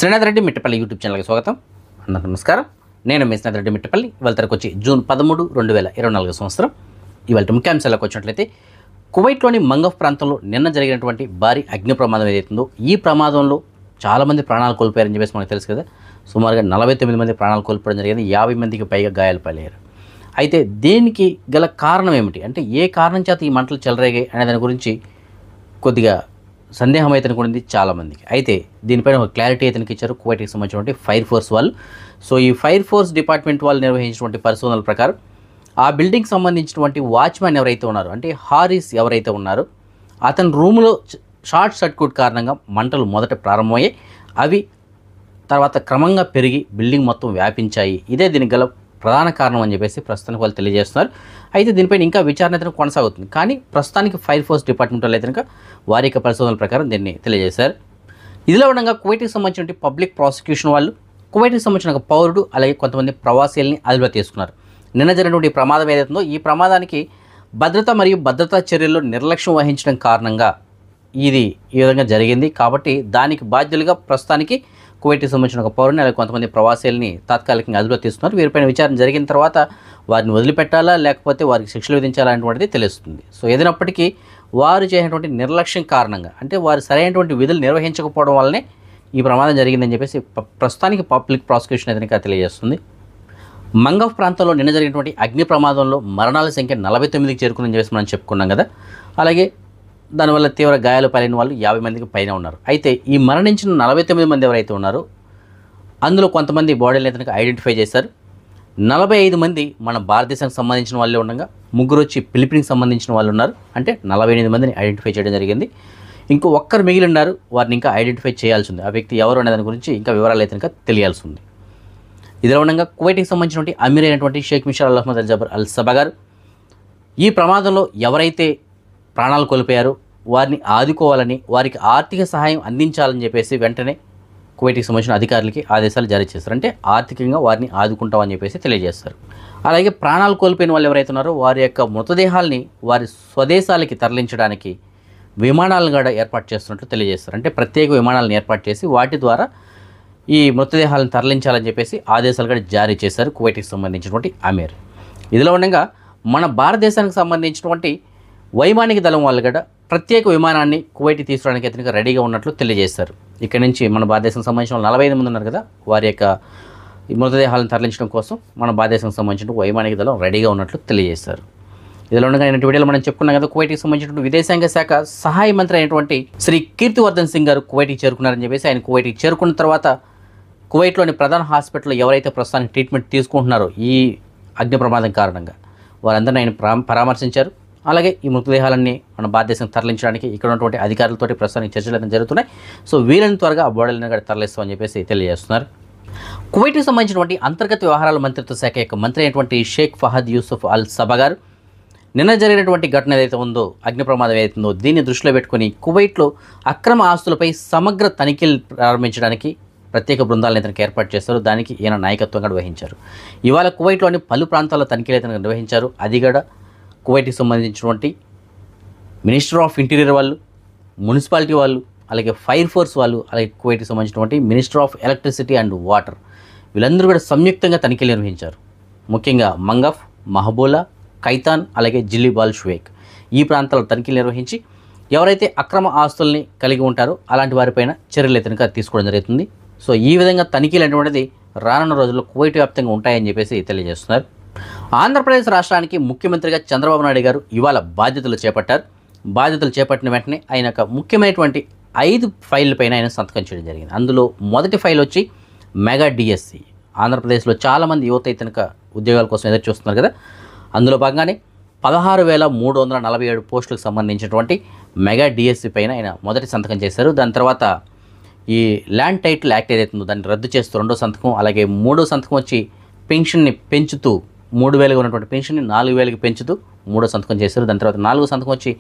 Srinath Reddy Mittapalli YouTube ఛానల్కి స్వాగతం. అందరికీ నమస్కారం. నేను మీ శ్రీనాథ్ రెడ్డి మిట్టపల్లి. ఇవాళ తరకు వచ్చి జూన్ 13, 2024 సంవత్సరం. ఇవాళ ముఖ్యాంశాలకు వచ్చినట్లయితే కువైట్లోని మంగఫ్ ప్రాంతంలో నిన్న జరిగినటువంటి భారీ అగ్ని ప్రమాదం ఏదైతుందో ఈ ప్రమాదంలో చాలామంది ప్రాణాలు కోల్పోయారని చెప్పేసి మనకు తెలుసు కదా. సుమారుగా 49 మంది ప్రాణాలు కోల్పోవడం జరిగింది. 50 మందికి పైగా గాయాలు పాలయ్యారు. అయితే దీనికి గల కారణం ఏమిటి, అంటే ఏ కారణం చేత ఈ మంటలు చెలరేగాయి అనే దాని గురించి కొద్దిగా సందేహం అయితే అనుకుంది చాలామందికి. అయితే దీనిపైన ఒక క్లారిటీ అయితే ఇచ్చారు కువైట్కి సంబంధించినటువంటి ఫైర్ ఫోర్స్ వాళ్ళు. సో ఈ ఫైర్ ఫోర్స్ డిపార్ట్మెంట్ వాళ్ళు నిర్వహించినటువంటి పరిశోధనల ప్రకారం ఆ బిల్డింగ్కి సంబంధించినటువంటి వాచ్మ్యాన్ ఎవరైతే ఉన్నారో, అంటే హారిస్ ఎవరైతే ఉన్నారో, అతని రూమ్లో షార్ట్ సర్క్యూట్ కారణంగా మంటలు మొదట ప్రారంభమయ్యాయి. అవి తర్వాత క్రమంగా పెరిగి బిల్డింగ్ మొత్తం వ్యాపించాయి. ఇదే దీనికి గల ప్రధాన కారణం అని చెప్పేసి ప్రస్తుతానికి వాళ్ళు తెలియజేస్తున్నారు. అయితే దీనిపైన ఇంకా విచారణ అయితే కొనసాగుతుంది. కానీ ప్రస్తుతానికి ఫైర్ ఫోర్స్ డిపార్ట్మెంట్ వాళ్ళు అయితే వారి యొక్క పరిశోధనల ప్రకారం దీన్ని తెలియజేశారు. ఇదిలో ఉండగా కువైట్కి సంబంధించిన పబ్లిక్ ప్రాసిక్యూషన్ వాళ్ళు కువైట్కి సంబంధించిన ఒక పౌరుడు అలాగే కొంతమంది ప్రవాసీలని అదుపులో తీసుకున్నారు. నిన్న జరిగినటువంటి ప్రమాదం ఏదైతుందో ఈ ప్రమాదానికి భద్రత మరియు భద్రతా చర్యల్లో నిర్లక్ష్యం వహించడం కారణంగా ఇది ఈ విధంగా జరిగింది. కాబట్టి దానికి బాధ్యులుగా ప్రస్తుతానికి కువైట్కి సంబంధించిన ఒక పౌరుని అలాగే కొంతమంది ప్రవాసీలని తాత్కాలికంగా అదుపులో తీసుకున్నారు. వీరిపైన విచారణ జరిగిన తర్వాత వారిని వదిలిపెట్టాలా లేకపోతే వారికి శిక్షలు విధించాలా అనేటువంటిది తెలుస్తుంది. సో ఏదైనప్పటికీ వారు చేసినటువంటి నిర్లక్ష్యం కారణంగా, అంటే వారు సరైనటువంటి విధులు నిర్వహించకపోవడం వల్లనే ఈ ప్రమాదం జరిగిందని చెప్పేసి ప్రస్తుతానికి పబ్లిక్ ప్రాసిక్యూషన్ అయితే తెలియజేస్తుంది. మంగఫ్ ప్రాంతంలో నిన్న జరిగినటువంటి అగ్ని ప్రమాదంలో మరణాల సంఖ్య 49కి చేరుకుందని చెప్పేసి మనం చెప్పుకున్నాం కదా. అలాగే దానివల్ల తీవ్ర గాయాలు పాలైన వాళ్ళు 50 మందికి పైన ఉన్నారు. అయితే ఈ మరణించిన 49 మంది ఎవరైతే ఉన్నారో అందులో కొంతమంది బాడీని అయితే ఐడెంటిఫై చేశారు. 45 మంది మన భారతదేశానికి సంబంధించిన వాళ్ళే ఉండగా 3 వచ్చి ఫిలిప్పీన్స్కి సంబంధించిన వాళ్ళు ఉన్నారు. అంటే 48 మందిని ఐడెంటిఫై చేయడం జరిగింది. ఇంకో ఒక్కరు మిగిలి ఉన్నారు, వారిని ఇంకా ఐడెంటిఫై చేయాల్సి ఉంది. ఆ వ్యక్తి ఎవరు అనే దాని గురించి ఇంకా వివరాలు అయితే తెలియాల్సి ఉంది. ఇదిలో ఉండగా కువైట్కి సంబంధించినటువంటి అమీర్ అయినటువంటి Sheikh Mishal Al Ahmad Al Jaber Al Sabah గారు ఈ ప్రమాదంలో ఎవరైతే ప్రాణాలు కోల్పోయారో వారిని ఆదుకోవాలని, వారికి ఆర్థిక సహాయం అందించాలని చెప్పేసి వెంటనే కువైట్కి సంబంధించిన అధికారులకి ఆదేశాలు జారీ చేస్తారు. అంటే ఆర్థికంగా వారిని ఆదుకుంటామని చెప్పేసి తెలియజేస్తారు. అలాగే ప్రాణాలు కోల్పోయిన వాళ్ళు ఎవరైతే ఉన్నారో వారి యొక్క మృతదేహాల్ని వారి స్వదేశాలకి తరలించడానికి విమానాలను కూడా ఏర్పాటు చేస్తున్నట్లు తెలియజేస్తారు. అంటే ప్రత్యేక విమానాలను ఏర్పాటు చేసి వాటి ద్వారా ఈ మృతదేహాలను తరలించాలని చెప్పేసి ఆదేశాలు కూడా జారీ చేశారు కువైట్కి సంబంధించినటువంటి అమీర్. ఇదిలో ఉండగా మన భారతదేశానికి సంబంధించినటువంటి వైమానిక దళం వాళ్ళు కూడా ప్రత్యేక విమానాన్ని కువైట్కి తీసుకురావడానికి అతనికి రెడీగా ఉన్నట్లు తెలియజేశారు. ఇక్కడ నుంచి మన భారతదేశానికి సంబంధించిన 45 మంది ఉన్నారు కదా, వారి యొక్క మృతదేహాలను తరలించడం కోసం మన భారతదేశానికి సంబంధించిన వైమానిక దళం రెడీగా ఉన్నట్లు తెలియజేశారు. ఇదిలో ఉండగా వీడియోలో మనం చెప్పుకున్నాం కదా, కువైట్కి సంబంధించిన విదేశాంగ శాఖ సహాయ మంత్రి అయినటువంటి శ్రీ కీర్తివర్ధన్ సింగ్ గారు కువైట్కి చేరుకున్నారని చెప్పేసి, ఆయన కువైట్కి చేరుకున్న తర్వాత కువైట్లోని ప్రధాన హాస్పిటల్లో ఎవరైతే ప్రస్తుతానికి ట్రీట్మెంట్ తీసుకుంటున్నారో ఈ అగ్ని ప్రమాదం కారణంగా వారందరినీ ఆయన పరామర్శించారు. అలాగే ఈ మృతదేహాలన్నీ మన భారతదేశం తరలించడానికి ఇక్కడ ఉన్నటువంటి అధికారులతోటి ప్రస్తుతానికి చర్చలు జరుగుతున్నాయి. సో వీళ్ళని త్వరగా ఆ బాడీలను కూడా తరలిస్తామని చెప్పేసి తెలియజేస్తున్నారు. కువైట్కి సంబంధించినటువంటి అంతర్గత వ్యవహారాల మంత్రిత్వ శాఖ యొక్క మంత్రి అయినటువంటి షేక్ ఫహద్ యూసుఫ్ అల్ సబా గారు నిన్న జరిగినటువంటి ఘటన ఏదైతే ఉందో, అగ్ని ప్రమాదం ఏదైతుందో దీన్ని దృష్టిలో పెట్టుకుని కువైట్లో అక్రమ ఆస్తులపై సమగ్ర తనిఖీలు ప్రారంభించడానికి ప్రత్యేక బృందాలను ఇతనికి ఏర్పాటు చేస్తారు. దానికి ఈయన నాయకత్వంగా వహించారు. ఇవాళ కువైట్లోని పలు ప్రాంతాల్లో తనిఖీలు అయితే నిర్వహించారు. అది కూడా కువైట్కి సంబంధించినటువంటి మినిస్టర్ ఆఫ్ ఇంటీరియర్ వాళ్ళు, మున్సిపాలిటీ వాళ్ళు, అలాగే ఫైర్ ఫోర్స్ వాళ్ళు, అలాగే కువైట్కి సంబంధించినటువంటి minister of electricity and water, వీళ్ళందరూ కూడా సంయుక్తంగా తనిఖీలు నిర్వహించారు. ముఖ్యంగా మంగఫ్, మహబూలా, ఖైతాన్, అలాగే జిల్లిబాల్ షువేక్ ఈ ప్రాంతాల్లో తనిఖీలు నిర్వహించి ఎవరైతే అక్రమ ఆస్తుల్ని కలిగి ఉంటారో అలాంటి వారిపైన చర్యలు అయితే తీసుకోవడం జరుగుతుంది. సో ఈ విధంగా తనిఖీలు అనేటువంటిది రానున్న రోజుల్లో కువైట్ వ్యాప్తంగా ఉంటాయని చెప్పేసి తెలియజేస్తున్నారు. ఆంధ్రప్రదేశ్ రాష్ట్రానికి ముఖ్యమంత్రిగా చంద్రబాబు నాయుడు గారు ఇవాళ బాధ్యతలు చేపట్టారు. బాధ్యతలు చేపట్టిన వెంటనే ఆయన ఒక ముఖ్యమైనటువంటి 5 ఫైళ్ళ పైన ఆయన సంతకం చేయడం జరిగింది. అందులో మొదటి ఫైల్ వచ్చి మెగా డిఎస్సి. ఆంధ్రప్రదేశ్లో చాలామంది యువత అయితే ఉద్యోగాల కోసం ఎదురు చూస్తున్నారు కదా, అందులో భాగంగానే 16,347 పోస్టులకు సంబంధించినటువంటి మెగా డిఎస్సి పైన ఆయన మొదటి సంతకం చేశారు. దాని తర్వాత ఈ ల్యాండ్ టైటిల్ యాక్ట్ ఏదైతుందో దాన్ని రద్దు చేస్తూ 2వ సంతకం, అలాగే 3వ సంతకం వచ్చి పెన్షన్ని పెంచుతూ 3,000గా ఉన్నటువంటి పెన్షన్ని 4,000కి పెంచుతూ 3వ సంతకం చేశారు. దాని తర్వాత 4వ సంతకం వచ్చి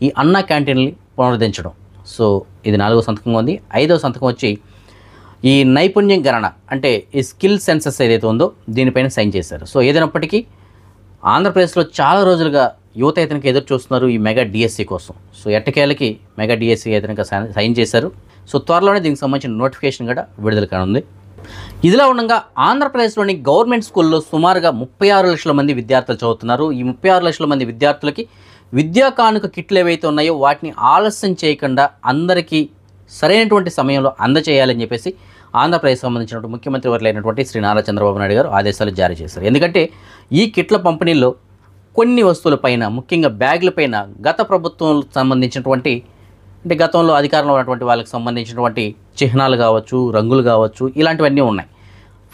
ఈ అన్నా క్యాంటీన్ని పునరుద్ధరించడం. సో ఇది 4వ సంతకంగా ఉంది. 5వ సంతకం వచ్చి ఈ నైపుణ్యం గణన, అంటే ఈ స్కిల్ సెన్సస్ ఏదైతే ఉందో దీనిపైన సైన్ చేశారు. సో ఏదైనప్పటికీ ఆంధ్రప్రదేశ్లో చాలా రోజులుగా యువత అయితే ఎదురు చూస్తున్నారు ఈ మెగా డిఎస్సి కోసం. సో ఎట్టకేలకి మెగా డిఎస్సి అయితే సైన్ చేశారు. సో త్వరలోనే దీనికి సంబంధించిన నోటిఫికేషన్ కూడా విడుదల కానుంది. ఇదిలా ఉండగా ఆంధ్రప్రదేశ్లోని గవర్నమెంట్ స్కూల్లో సుమారుగా 36 లక్షల మంది విద్యార్థులు చదువుతున్నారు. ఈ 36 లక్షల మంది విద్యార్థులకి విద్యా కానుక కిట్లు ఏవైతే ఉన్నాయో వాటిని ఆలస్యం చేయకుండా అందరికీ సరైనటువంటి సమయంలో అందజేయాలని చెప్పేసి ఆంధ్రప్రదేశ్ సంబంధించినటువంటి ముఖ్యమంత్రి వర్యులైనటువంటి శ్రీ నారా చంద్రబాబు నాయుడు గారు ఆదేశాలు జారీ చేశారు. ఎందుకంటే ఈ కిట్ల పంపిణీలో కొన్ని వస్తువులపైన, ముఖ్యంగా బ్యాగులపైన గత ప్రభుత్వం సంబంధించినటువంటి, అంటే గతంలో అధికారంలో ఉన్నటువంటి వాళ్ళకి సంబంధించినటువంటి చిహ్నాలు కావచ్చు, రంగులు కావచ్చు, ఇలాంటివన్నీ ఉన్నాయి,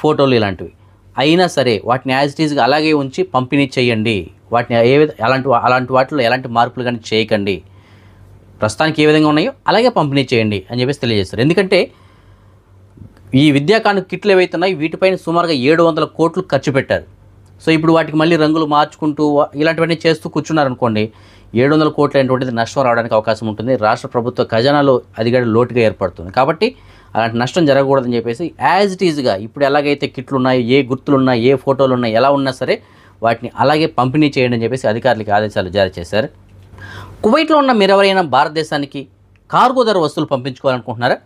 ఫోటోలు ఇలాంటివి. అయినా సరే వాటిని యాజ్ ఇట్ ఈజ్గా అలాగే ఉంచి పంపిణీ చేయండి. వాటిని అలాంటి వాటిలో ఎలాంటి మార్పులు కానీ చేయకండి. ప్రస్తుతానికి ఏ విధంగా ఉన్నాయో అలాగే పంపిణీ చేయండి అని చెప్పేసి తెలియజేస్తారు. ఎందుకంటే ఈ విద్యా కానుక కిట్లు ఏవైతే ఉన్నాయో వీటిపైన సుమారుగా 700 కోట్లు ఖర్చు పెట్టారు. సో ఇప్పుడు వాటికి మళ్ళీ రంగులు మార్చుకుంటూ ఇలాంటివన్నీ చేస్తూ కూర్చున్నారనుకోండి, 700 కోట్లు అనేటువంటిది నష్టం రావడానికి అవకాశం ఉంటుంది. రాష్ట్ర ప్రభుత్వ ఖజానాలో అది కూడా లోటుగా ఏర్పడుతుంది. కాబట్టి అలాంటి నష్టం జరగకూడదని చెప్పేసి యాజ్ ఇట్ ఈజ్గా ఇప్పుడు ఎలాగైతే కిట్లు ఉన్నాయో, ఏ గుర్తులు ఉన్నాయి, ఏ ఫోటోలు ఉన్నాయి, ఎలా ఉన్నా సరే వాటిని అలాగే పంపిణీ చేయండి అని చెప్పేసి అధికారులకి ఆదేశాలు జారీ చేశారు. కువైట్లో ఉన్న మీరెవరైనా భారతదేశానికి కార్గో ధర వస్తువులు పంపించుకోవాలనుకుంటున్నారా?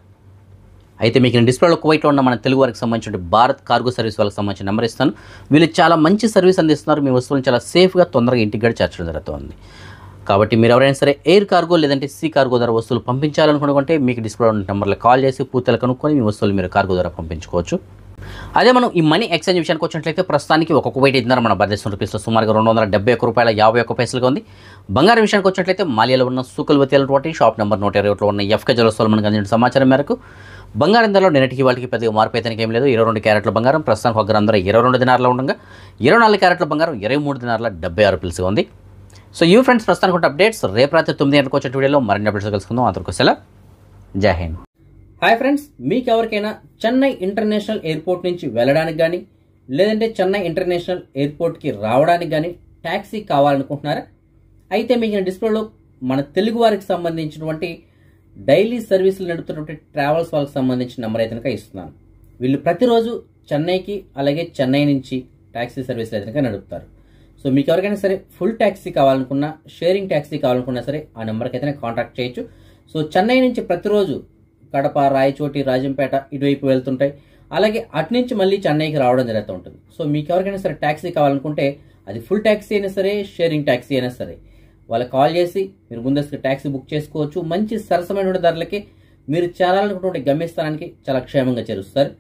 అయితే మీకు నేను డిస్ప్లేలో కువైట్లో ఉన్న మన తెలుగు వారికి సంబంధించిన భారత్ కార్గో సర్వీస్ వాళ్ళకి సంబంధించిన నెంబర్ ఇస్తాను. వీళ్ళు చాలా మంచి సర్వీస్ అందిస్తున్నారు. మీ వస్తువులను చాలా సేఫ్గా తొందరగా ఇంటికి కూడా చేర్చడం జరుగుతుంది. కాబట్టి మీరు ఎవరైనా సరే ఎయిర్ కార్గో లేదంటే సీ కార్గో ధర వస్తువులు పంపించాలనుకుంటే మీకు డిస్ప్లేలో ఉన్న నెంబర్లో కాల్ చేసి పూర్తిగా కనుక్కొని మీ వస్తువులు మీరు కార్గో ధర పంపించుకోవచ్చు. అదే మనం ఈ మనీ ఎక్స్చేంజ్ విషయానికి వచ్చినట్లయితే ప్రస్తుతానికి ఒక కువైట్ ఇద్దరు మన భారతదేశం రూపీస్లో సుమారుగా 271 రూపాయల 51 పైసలుగా ఉంది. బంగారం విషయానికి వచ్చినట్లయితే మాలియాలో ఉన్న సూకల్వతి అనేటువంటి షాప్ నెంబర్ 121లో ఉన్న ఎఫ్కే జ్యువెలర్స్లో మనకు అందించిన సమాచారం మేరకు బంగారం ధరలో నిన్నటికి వాళ్ళకి పెద్దగా మార్పు అయితే ఏం లేదు. 22 క్యారెట్ల బంగారం ప్రస్తుతానికి ఒక గ్రామ్ ధర 22 దినార్లో ఉండగా 24 క్యారెట్ల బంగారం 23 దినార్ల 76 పైసలుగా ఉంది. సో ఈ ఫ్రెండ్స్ ప్రస్తుతానికి ఉన్న అప్డేట్స్. రేపు రాత్రి 9 గంటలకు వచ్చే వీడియోలో మరిన్ని అప్డేట్స్ కలుసుకుందాం. అందరికీ సెలవు. జై హింద్. హాయ్ ఫ్రెండ్స్, మీకు ఎవరికైనా చెన్నై ఇంటర్నేషనల్ ఎయిర్పోర్ట్ నుంచి వెళ్ళడానికి కానీ లేదంటే చెన్నై ఇంటర్నేషనల్ ఎయిర్పోర్ట్కి రావడానికి కానీ ట్యాక్సీ కావాలనుకుంటున్నారా? అయితే మీకు డిస్ప్లేలో మన తెలుగు వారికి సంబంధించినటువంటి డైలీ సర్వీసులు నడుపుతున్నటువంటి ట్రావెల్స్ వాళ్ళకి సంబంధించిన నెంబర్ అయితే కనుక ఇస్తున్నాను. వీళ్ళు ప్రతిరోజు చెన్నైకి అలాగే చెన్నై నుంచి ట్యాక్సీ సర్వీసులు అయితే కనుక నడుపుతారు. సో మీకు ఎవరికైనా సరే ఫుల్ ట్యాక్సీ కావాలనుకున్నా, షేరింగ్ ట్యాక్సీ కావాలనుకున్నా సరే ఆ నెంబర్కి అయితే కాంటాక్ట్ చేయొచ్చు. సో చెన్నై నుంచి ప్రతిరోజు కడప, రాయచోటి, రాజంపేట ఇటువైపు వెళ్తుంటాయి. అలాగే అటు నుంచి మళ్ళీ చెన్నైకి రావడం జరుగుతూ ఉంటుంది. సో మీకు ఎవరికైనా సరే ట్యాక్సీ కావాలనుకుంటే అది ఫుల్ ట్యాక్సీ అయినా సరే, షేరింగ్ ట్యాక్సీ అయినా సరే వాళ్ళకి కాల్ చేసి మీరు ముందస్తుగా ట్యాక్సీ బుక్ చేసుకోవచ్చు. మంచి సరసమైనటువంటి ధరలకి మీరు చేరాలనుకున్నటువంటి గమ్యస్థానానికి చాలా క్షేమంగా చేరుస్తారు.